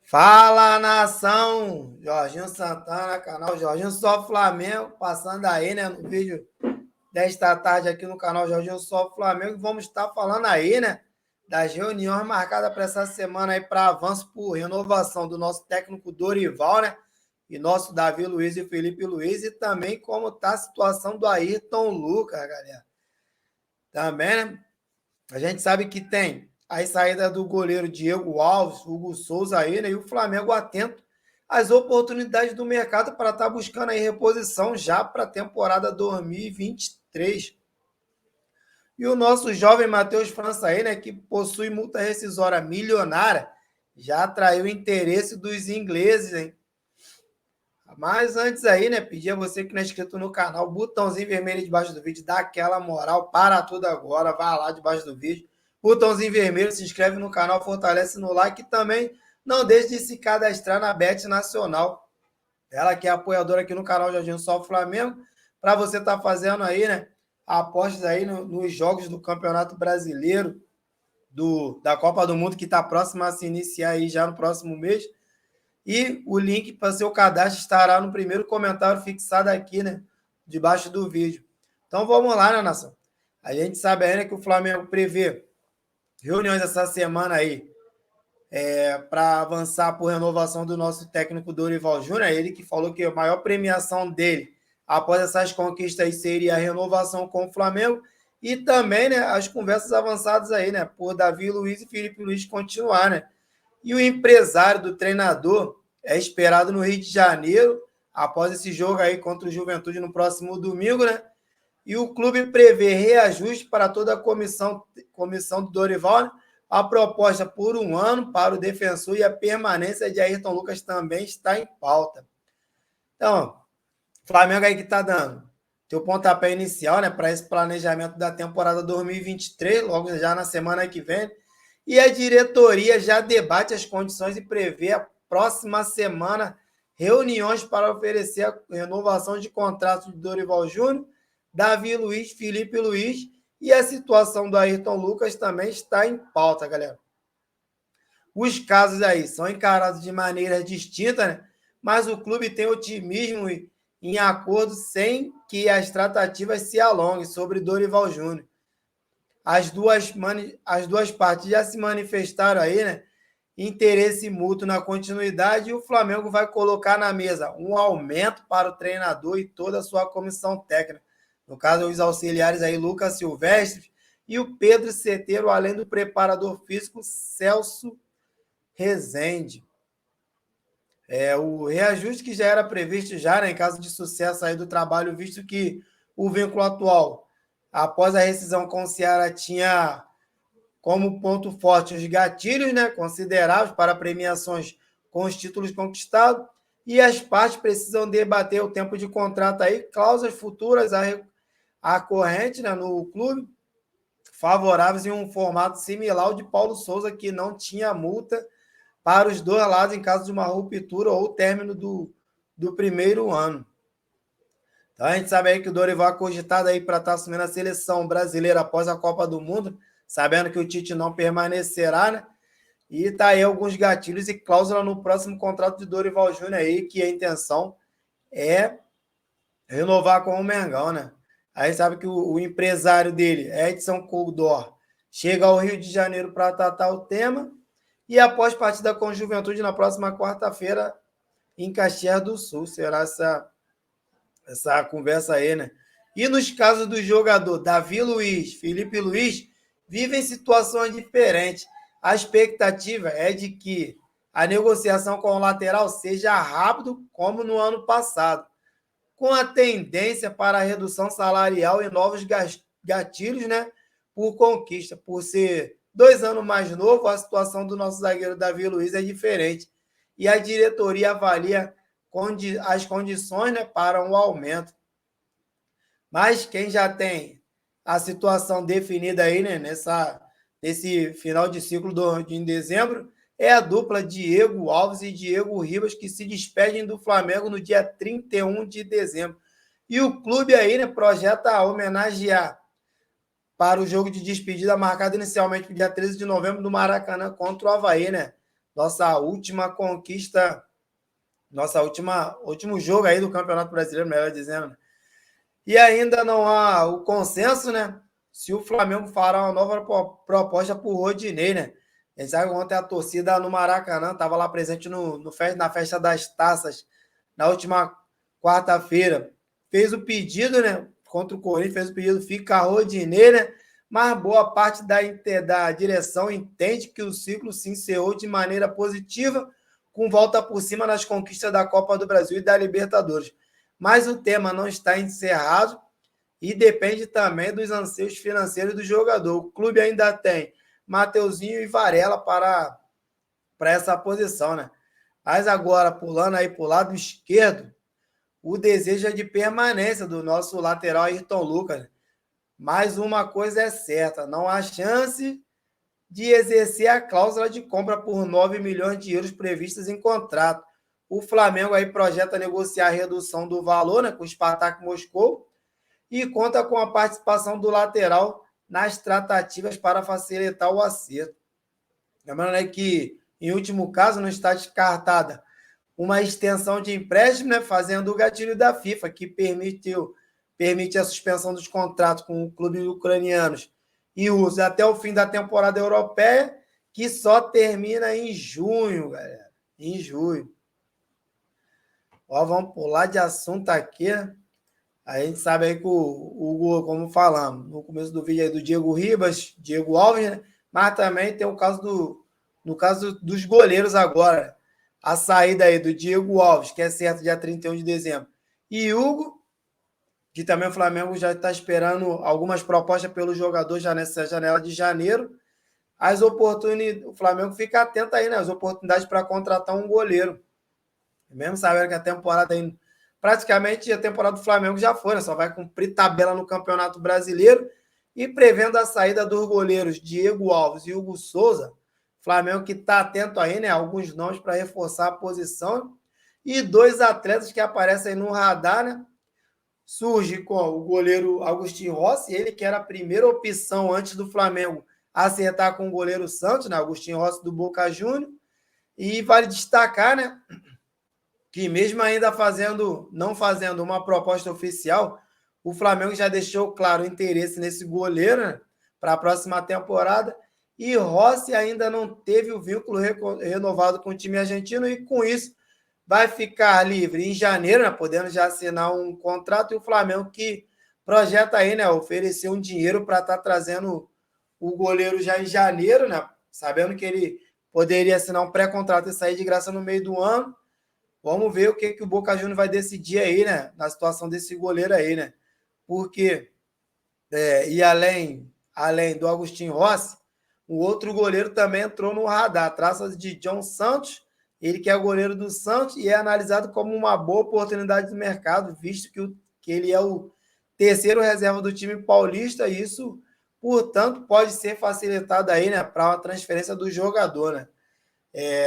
Fala, nação! Jorginho Santana, canal Jorginho Só Flamengo, passando aí, né, no vídeo desta tarde aqui no canal Jorginho Só Flamengo. Vamos estar falando aí, né, das reuniões marcadas para essa semana aí para avanço por renovação do nosso técnico Dorival, né, e nosso Davi Luiz e Felipe Luiz, e também como tá a situação do Ayrton Lucas, galera. Também, né, a gente sabe que tem as saídas do goleiro Diego Alves, Hugo Souza aí, né? E o Flamengo atento às oportunidades do mercado para estar buscando aí reposição já para a temporada 2023. E o nosso jovem Matheus França aí, né, que possui multa rescisória milionária, já atraiu o interesse dos ingleses, hein? Mas antes aí, né, pedir a você que não é inscrito no canal, botãozinho vermelho debaixo do vídeo, dá aquela moral, para tudo agora, vai lá debaixo do vídeo, botãozinho vermelho, se inscreve no canal, fortalece no like e também não deixe de se cadastrar na Bet Nacional. Ela que é apoiadora aqui no canal Jorginho Só Flamengo, para você estar fazendo aí, né, apostas aí nos jogos do Campeonato Brasileiro, da Copa do Mundo, que está próxima a se iniciar aí já no próximo mês. E o link para seu cadastro estará no primeiro comentário fixado aqui, né? Debaixo do vídeo. Então vamos lá, né, nação? A gente sabe ainda que o Flamengo prevê reuniões essa semana aí para avançar por renovação do nosso técnico Dorival Júnior. Ele que falou que a maior premiação dele após essas conquistas aí seria a renovação com o Flamengo. E também, né, as conversas avançadas aí, né? Por Davi Luiz e Felipe Luiz continuar, né? E o empresário do treinador é esperado no Rio de Janeiro, após esse jogo aí contra o Juventude no próximo domingo, né? E o clube prevê reajuste para toda a comissão do Dorival, né? A proposta por 1 ano para o defensor e a permanência de Ayrton Lucas também está em pauta. Então, Flamengo aí que está dando teu pontapé inicial, né, para esse planejamento da temporada 2023, logo já na semana que vem. E a diretoria já debate as condições e prevê a próxima semana reuniões para oferecer a renovação de contratos de Dorival Júnior, Davi Luiz, Felipe Luiz, e a situação do Ayrton Lucas também está em pauta, galera. Os casos aí são encarados de maneira distinta, né? Mas o clube tem otimismo em acordo sem que as tratativas se alonguem sobre Dorival Júnior. As duas partes já se manifestaram aí, né? Interesse mútuo na continuidade, e o Flamengo vai colocar na mesa um aumento para o treinador e toda a sua comissão técnica. No caso, os auxiliares aí, Lucas Silvestre e o Pedro Ceteiro, além do preparador físico Celso Rezende. O reajuste que já era previsto já, né, em caso de sucesso aí do trabalho, visto que o vínculo atual, após a rescisão com o Ceará, tinha como ponto forte os gatilhos, né, consideráveis para premiações com os títulos conquistados, e as partes precisam debater o tempo de contrato aí, cláusulas futuras à corrente, né, no clube, favoráveis em um formato similar ao de Paulo Souza, que não tinha multa para os dois lados em caso de uma ruptura ou término do primeiro ano. Então a gente sabe aí que o Dorival é cogitado aí para estar assumindo a seleção brasileira após a Copa do Mundo, sabendo que o Tite não permanecerá, né? E tá aí alguns gatilhos e cláusula no próximo contrato de Dorival Júnior aí, que a intenção é renovar com o Mengão, né? Aí sabe que o empresário dele, Edson Coldor, chega ao Rio de Janeiro para tratar o tema, e após partida com Juventude na próxima quarta-feira em Caxias do Sul. Será essa conversa aí, né? E nos casos do jogador Davi Luiz, Felipe Luiz, vivem situações diferentes. A expectativa é de que a negociação com o lateral seja rápido, como no ano passado, com a tendência para a redução salarial e novos gatilhos, né, por conquista. Por ser 2 anos mais novo, a situação do nosso zagueiro Davi Luiz é diferente. E a diretoria avalia as condições, né, para um aumento. Mas quem já tem a situação definida aí, né, nesse final de ciclo em dezembro, é a dupla Diego Alves e Diego Ribas, que se despedem do Flamengo no dia 31 de dezembro. E o clube aí, né, projeta homenagear para o jogo de despedida marcado inicialmente para o dia 13 de novembro no Maracanã contra o Avaí, né? nossa última conquista, último jogo aí do Campeonato Brasileiro, melhor dizendo, né? E ainda não há o consenso, né? Se o Flamengo fará uma nova proposta para o Rodinei, né? A gente sabe que ontem a torcida no Maracanã estava lá presente na festa das taças, na última quarta-feira. Fez o pedido, né? Contra o Corinthians, fez o pedido, fica Rodinei, né? Mas boa parte da direção entende que o ciclo se encerrou de maneira positiva, com volta por cima nas conquistas da Copa do Brasil e da Libertadores. Mas o tema não está encerrado e depende também dos anseios financeiros do jogador. O clube ainda tem Mateuzinho e Varela para essa posição, né? Mas agora, pulando aí para o lado esquerdo, o desejo é de permanência do nosso lateral Ayrton Lucas, né? Mas uma coisa é certa, não há chance de exercer a cláusula de compra por 9 milhões de euros previstas em contrato. O Flamengo aí projeta negociar a redução do valor, né, com o Spartak Moscou e conta com a participação do lateral nas tratativas para facilitar o acerto. Lembrando, né, que, em último caso, não está descartada uma extensão de empréstimo, né, fazendo o gatilho da FIFA, que permite a suspensão dos contratos com clubes ucranianos e uso até o fim da temporada europeia, que só termina em junho, galera. Em junho. Ó, vamos pular de assunto aqui. A gente sabe aí que o como falamos, no começo do vídeo aí do Diego Ribas, Diego Alves, né? Mas também tem o caso no caso dos goleiros agora. A saída aí do Diego Alves, que é certo dia 31 de dezembro, e Hugo, que também o Flamengo já está esperando algumas propostas pelo jogador já nessa janela de janeiro. O Flamengo fica atento aí, né? As oportunidades para contratar um goleiro. Mesmo sabendo que a temporada aí, praticamente a temporada do Flamengo já foi, né? Só vai cumprir tabela no Campeonato Brasileiro e prevendo a saída dos goleiros Diego Alves e Hugo Souza, Flamengo que está atento aí, né? Alguns nomes para reforçar a posição e dois atletas que aparecem aí no radar, né? Surge com o goleiro Agustin Rossi, ele que era a primeira opção antes do Flamengo acertar com o goleiro Santos, né? Agustin Rossi do Boca Juniors. E vale destacar, né, que mesmo ainda não fazendo uma proposta oficial, o Flamengo já deixou claro o interesse nesse goleiro, né, para a próxima temporada. E Rossi ainda não teve o vínculo renovado com o time argentino e com isso vai ficar livre em janeiro, né, podendo já assinar um contrato, e o Flamengo que projeta aí, né, oferecer um dinheiro para estar trazendo o goleiro já em janeiro, né, sabendo que ele poderia assinar um pré-contrato e sair de graça no meio do ano. Vamos ver o que o Boca Juniors vai decidir aí, né, na situação desse goleiro aí, né, porque e além do Agustin Rossi, o outro goleiro também entrou no radar, traças de John Santos, ele que é o goleiro do Santos e é analisado como uma boa oportunidade de mercado, visto que ele é o terceiro reserva do time paulista, e isso, portanto, pode ser facilitado aí, né, para uma transferência do jogador, né.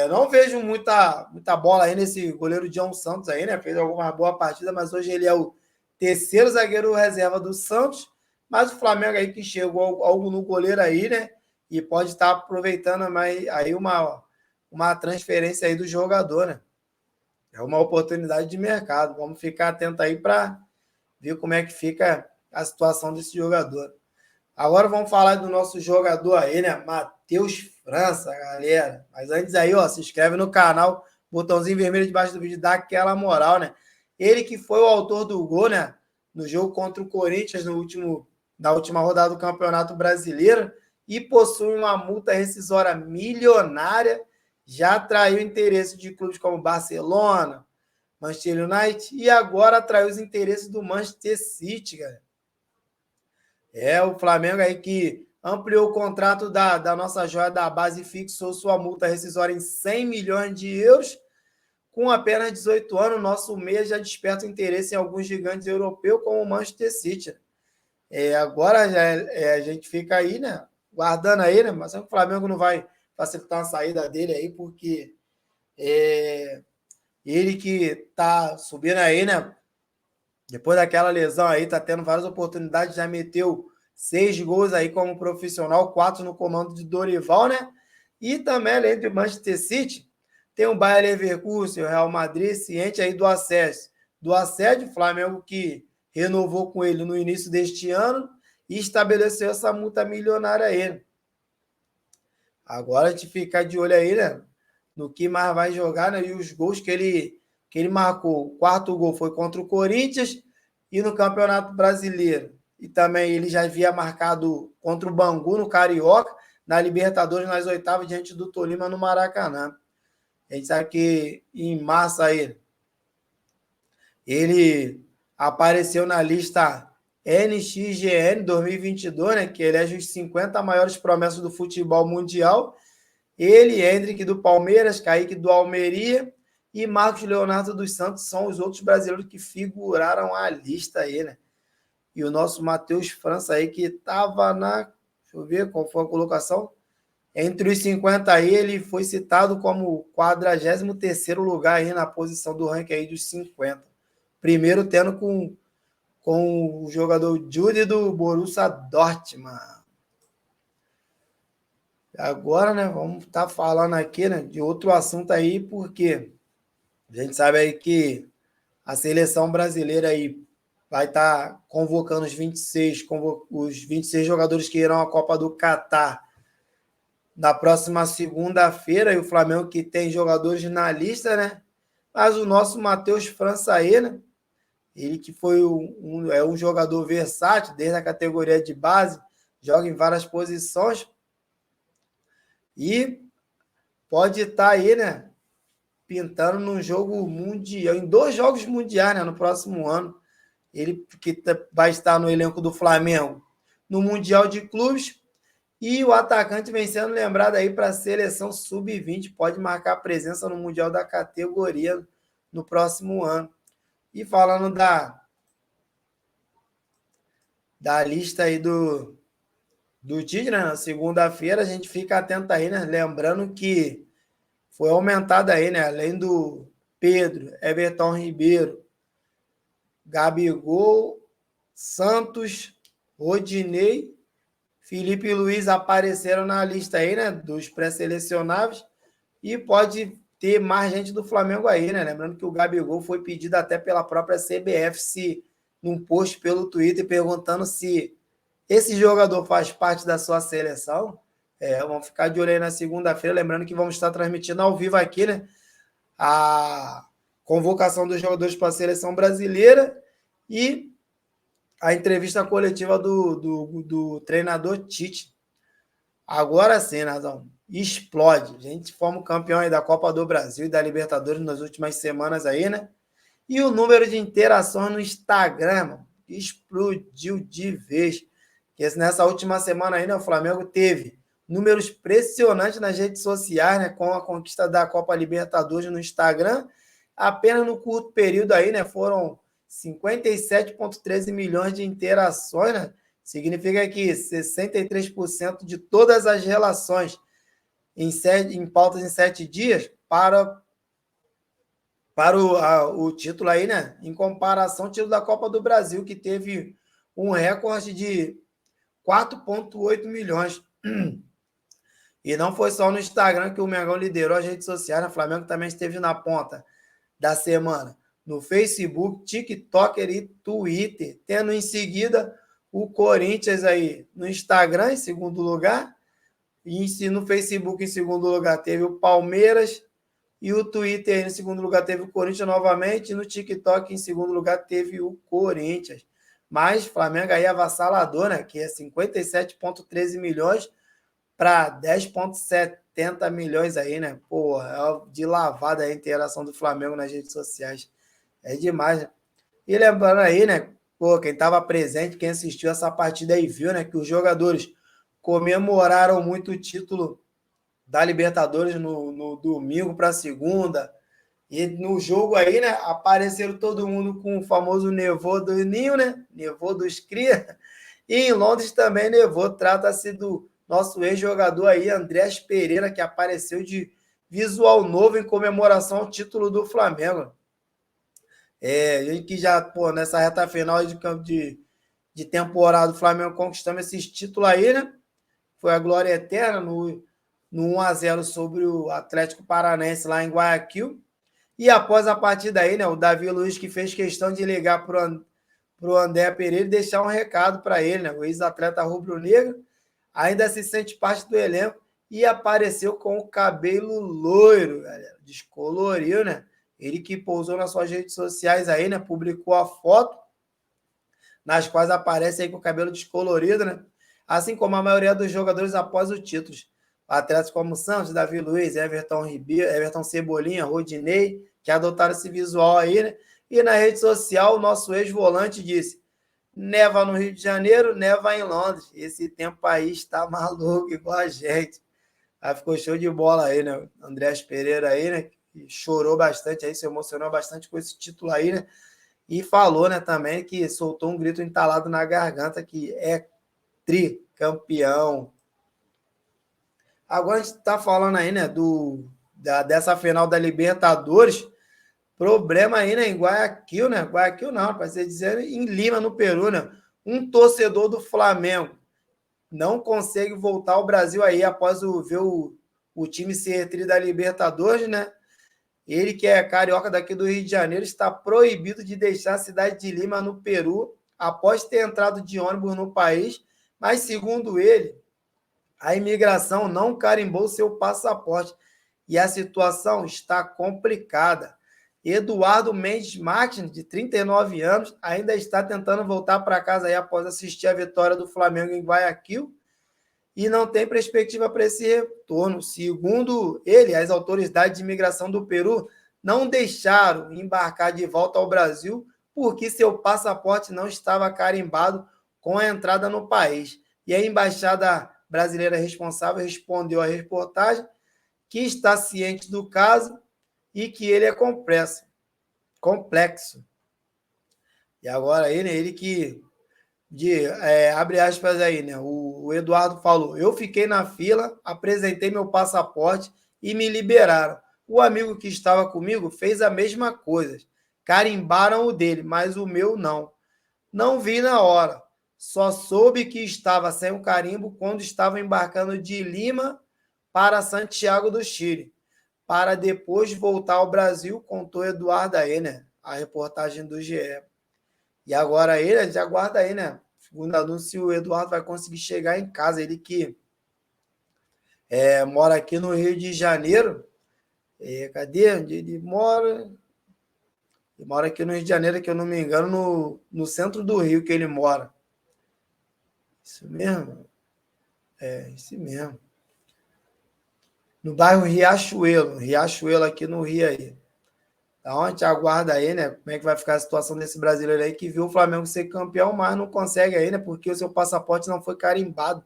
Não vejo muita bola aí nesse goleiro John Santos aí, né, fez alguma boa partida, mas hoje ele é o terceiro zagueiro reserva do Santos, mas o Flamengo aí que chegou algo no goleiro aí, né, e pode estar aproveitando mais aí uma transferência aí do jogador, né? É uma oportunidade de mercado. Vamos ficar atento aí para ver como é que fica a situação desse jogador. Agora vamos falar do nosso jogador aí, né? Matheus França, galera. Mas antes aí, ó, se inscreve no canal, botãozinho vermelho debaixo do vídeo, dá aquela moral, né? Ele que foi o autor do gol, né? No jogo contra o Corinthians na última rodada do Campeonato Brasileiro e possui uma multa rescisória milionária, já atraiu interesse de clubes como Barcelona, Manchester United e agora atraiu os interesses do Manchester City, galera. O Flamengo aí que ampliou o contrato da nossa joia da base e fixou sua multa rescisória em 100 milhões de euros. Com apenas 18 anos, nosso meia já desperta interesse em alguns gigantes europeus, como o Manchester City. Agora a gente fica aí, né, guardando aí, né, mas o Flamengo não vai facilitar a saída dele aí, porque ele que tá subindo aí, né, depois daquela lesão aí, tá tendo várias oportunidades, já meteu 6 gols aí como profissional, 4 no comando de Dorival, né? E também, além do Manchester City, tem o Bayer Leverkusen, o Real Madrid, ciente aí do acesso. Do assédio, o Flamengo que renovou com ele no início deste ano e estabeleceu essa multa milionária aí. Agora a gente fica de olho aí, né? No que mais vai jogar, né? E os gols que ele marcou. O quarto gol foi contra o Corinthians e no Campeonato Brasileiro. E também ele já havia marcado contra o Bangu no Carioca, na Libertadores, nas oitavas, diante do Tolima no Maracanã. A gente sabe que em março aí, ele apareceu na lista NXGN 2022, né, que elege os 50 maiores promessas do futebol mundial. Ele, Hendrick do Palmeiras, Kaique do Almeria e Marcos Leonardo dos Santos são os outros brasileiros que figuraram a lista aí, né? E o nosso Matheus França aí, que estava na... Deixa eu ver qual foi a colocação. Entre os 50 aí, ele foi citado como 43º lugar aí na posição do ranking aí dos 50. Primeiro tendo com o jogador Jude do Borussia Dortmund. Agora, né, vamos estar falando aqui, né, de outro assunto aí, porque a gente sabe aí que a seleção brasileira aí vai estar convocando os 26 jogadores que irão à Copa do Catar na próxima segunda-feira, e o Flamengo que tem jogadores na lista, né? Mas o nosso Matheus França aí, né? Ele que foi um jogador versátil, desde a categoria de base, joga em várias posições e pode estar aí, né? Pintando num jogo mundial, em 2 jogos mundiais, né? No próximo ano. Ele que vai estar no elenco do Flamengo no Mundial de Clubes. E o atacante vem sendo lembrado aí para a seleção sub-20, pode marcar presença no Mundial da categoria no próximo ano. E falando da lista aí do Tite, né? Na segunda-feira, a gente fica atento aí, né? Lembrando que foi aumentado aí, né? Além do Pedro, Everton Ribeiro, Gabigol, Santos, Rodinei, Felipe Luiz apareceram na lista aí, né, dos pré-selecionáveis, e pode ter mais gente do Flamengo aí, né? Lembrando que o Gabigol foi pedido até pela própria CBF num post pelo Twitter perguntando se esse jogador faz parte da sua seleção. Vamos ficar de olho aí na segunda-feira, lembrando que vamos estar transmitindo ao vivo aqui, né, a convocação dos jogadores para a seleção brasileira e a entrevista coletiva do treinador Tite. Agora sim, Nazão, explode. A gente fomos campeão aí da Copa do Brasil e da Libertadores nas últimas semanas aí, né? E o número de interações no Instagram, mano, explodiu de vez. Porque nessa última semana aí, né, o Flamengo teve números impressionantes nas redes sociais, né, com a conquista da Copa Libertadores no Instagram. Apenas no curto período aí, né, foram 57,13 milhões de interações, né? Significa que 63% de todas as relações em pautas em 7 dias para o título aí, né? Em comparação ao título da Copa do Brasil, que teve um recorde de 4,8 milhões. E não foi só no Instagram que o Mengão liderou as redes sociais, né? O Flamengo também esteve na ponta da semana no Facebook, TikTok e Twitter, tendo em seguida o Corinthians aí no Instagram em segundo lugar, e no Facebook em segundo lugar teve o Palmeiras, e o Twitter em segundo lugar teve o Corinthians novamente, e no TikTok em segundo lugar teve o Corinthians. Mas Flamengo aí avassalador, né, que é 57,13 milhões para 10,70 milhões aí, né? Pô, é de lavada a interação do Flamengo nas redes sociais. É demais, né? E lembrando aí, né? Pô, quem estava presente, quem assistiu essa partida aí viu, né? Que os jogadores comemoraram muito o título da Libertadores no domingo para segunda. E no jogo aí, né? Apareceram todo mundo com o famoso nevô do Ninho, né? Nevô dos Cria. E em Londres também nevou. Trata-se do nosso ex-jogador aí, Andrés Pereira, que apareceu de visual novo em comemoração ao título do Flamengo. A gente que já, pô, nessa reta final de temporada, o Flamengo conquistando esses títulos aí, né? Foi a glória eterna no 1-0 sobre o Atlético Paranaense lá em Guayaquil. E após a partida aí, né, o Davi Luiz que fez questão de ligar para o André Pereira e deixar um recado para ele, né, o ex-atleta rubro-negro, ainda se sente parte do elenco e apareceu com o cabelo loiro, galera, descoloriu, né? Ele que pousou nas suas redes sociais aí, né, publicou a foto nas quais aparece aí com o cabelo descolorido, né? Assim como a maioria dos jogadores após o título. Atletas como Santos, Davi Luiz, Everton Ribeiro, Everton Cebolinha, Rodinei, que adotaram esse visual aí, né? E na rede social, o nosso ex-volante disse: neva no Rio de Janeiro, neva em Londres. Esse tempo aí está maluco, igual a gente. Aí ficou show de bola aí, né? Andrés Pereira aí, né? Que chorou bastante aí, se emocionou bastante com esse título aí, né? E falou, né, também que soltou um grito entalado na garganta que é tricampeão. Agora a gente está falando aí, né, dessa final da Libertadores. Problema aí, né, em Guayaquil, né? Guayaquil não, para ser dizer, em Lima, no Peru, né? Um torcedor do Flamengo não consegue voltar ao Brasil aí após ver o time ser tri da Libertadores, né? Ele, que é carioca daqui do Rio de Janeiro, está proibido de deixar a cidade de Lima, no Peru, após ter entrado de ônibus no país, mas, segundo ele, a imigração não carimbou seu passaporte e a situação está complicada. Eduardo Mendes Martins, de 39 anos, ainda está tentando voltar para casa aí após assistir a vitória do Flamengo em Guayaquil e não tem perspectiva para esse retorno. Segundo ele, as autoridades de imigração do Peru não deixaram embarcar de volta ao Brasil porque seu passaporte não estava carimbado com a entrada no país. E a embaixada brasileira responsável respondeu à reportagem que está ciente do caso e que ele é complexo. E agora ele que abre aspas aí, né? O Eduardo falou: eu fiquei na fila, apresentei meu passaporte e me liberaram. O amigo que estava comigo fez a mesma coisa. Carimbaram o dele, mas o meu não. Não vi na hora. Só soube que estava sem o carimbo quando estava embarcando de Lima para Santiago do Chile, para depois voltar ao Brasil, contou Eduardo aí, né? A reportagem do GE. E agora ele, a gente aguarda aí, né? Segundo anúncio, o Eduardo vai conseguir chegar em casa. Ele que mora aqui no Rio de Janeiro. Cadê? Onde ele mora? Ele mora aqui no Rio de Janeiro, que eu não me engano, no centro do Rio que ele mora. Isso mesmo? Isso mesmo. No bairro Riachuelo aqui no Rio aí. Então a gente aguarda aí, né? Como é que vai ficar a situação desse brasileiro aí que viu o Flamengo ser campeão, mas não consegue aí, né? Porque o seu passaporte não foi carimbado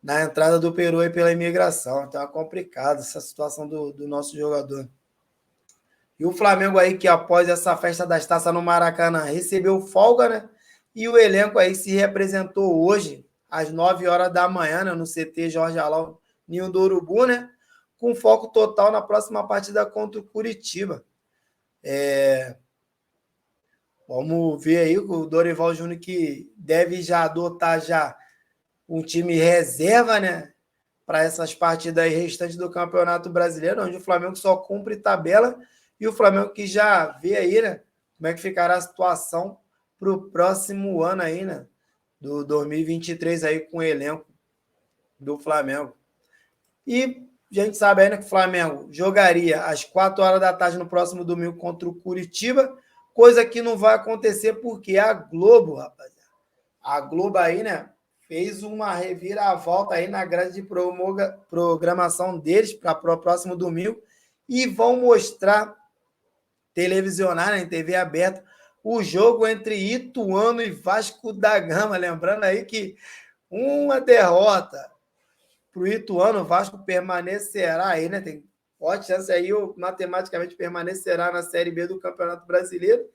na entrada do Peru aí pela imigração. Então é complicado essa situação do nosso jogador. E o Flamengo aí, que após essa festa das taças no Maracanã, recebeu folga, né? E o elenco aí se representou hoje, às 9 horas da manhã, né? No CT Jorge Alão, Ninho do Urubu, né? Com foco total na próxima partida contra o Curitiba. Vamos ver aí o Dorival Júnior, que deve já adotar já um time reserva, né? Para essas partidas aí restantes do Campeonato Brasileiro, onde o Flamengo só cumpre tabela, e o Flamengo que já vê aí, né? Como é que ficará a situação para o próximo ano aí, né? Do 2023 aí com o elenco do Flamengo. E a gente sabe ainda que o Flamengo jogaria às 4 horas da tarde no próximo domingo contra o Curitiba, coisa que não vai acontecer porque a Globo, rapaziada, a Globo aí, né, fez uma reviravolta aí na grade de programação deles para o próximo domingo e vão mostrar, televisionar, né, em TV aberta, o jogo entre Ituano e Vasco da Gama. Lembrando aí que uma derrota para o Ituano, o Vasco permanecerá aí, né? Tem forte chance aí, matematicamente permanecerá na Série B do Campeonato Brasileiro.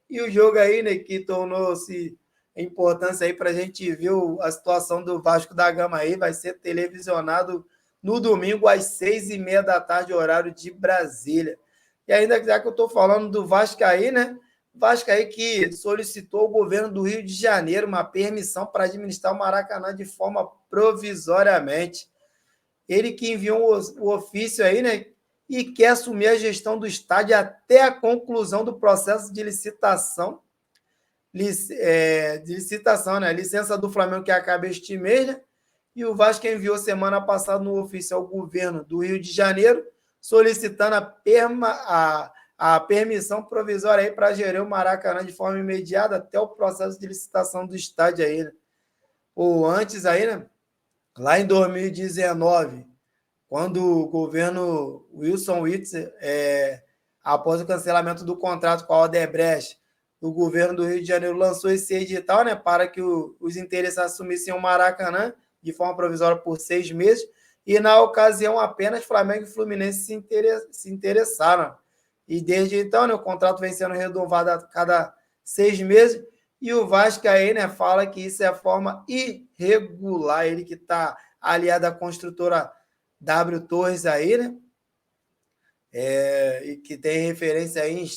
E o jogo aí, né, que tornou-se a importância aí para a gente ver a situação do Vasco da Gama aí, vai ser televisionado no domingo às 6h30 da tarde, horário de Brasília. E ainda já que eu estou falando do Vasco aí, né? Vasco aí que solicitou ao governo do Rio de Janeiro uma permissão para administrar o Maracanã de forma provisoriamente. Ele que enviou o ofício aí, né? E quer assumir a gestão do estádio até a conclusão do processo de licitação. De licitação, né? Licença do Flamengo que acaba este mês, né? E o Vasco enviou semana passada no ofício ao governo do Rio de Janeiro, solicitando a permissão provisória aí para gerir o Maracanã de forma imediata até o processo de licitação do estádio aí, né? Ou antes aí, né? Lá em 2019, quando o governo Wilson Witzel, após o cancelamento do contrato com a Odebrecht, o governo do Rio de Janeiro lançou esse edital, né, para que os interessados assumissem o Maracanã de forma provisória por 6 meses, e na ocasião apenas Flamengo e Fluminense se interessaram. E desde então, né, o contrato vem sendo renovado a cada 6 meses, e o Vasco aí, né, fala que isso é forma irregular, ele que está aliado à construtora W Torres aí, né? E que tem referência aí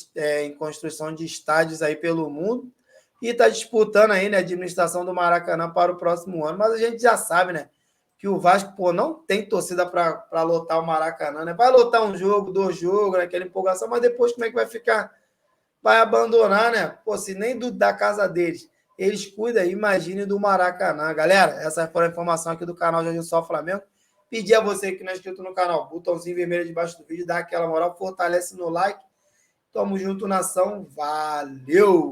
em construção de estádios aí pelo mundo, e está disputando aí, né, a administração do Maracanã para o próximo ano, mas a gente já sabe, né, que o Vasco, pô, não tem torcida para lotar o Maracanã, né? Vai lotar um jogo, 2 jogos, né, aquela empolgação, mas depois como é que vai ficar? Vai abandonar, né? Pô, se nem da casa deles eles cuidam, imagine do Maracanã. Galera, essa foi a informação aqui do canal Jorginho Só Flamengo. Pedir a você que não é inscrito no canal, botãozinho vermelho debaixo do vídeo, dá aquela moral, fortalece no like. Tamo junto, nação. Valeu!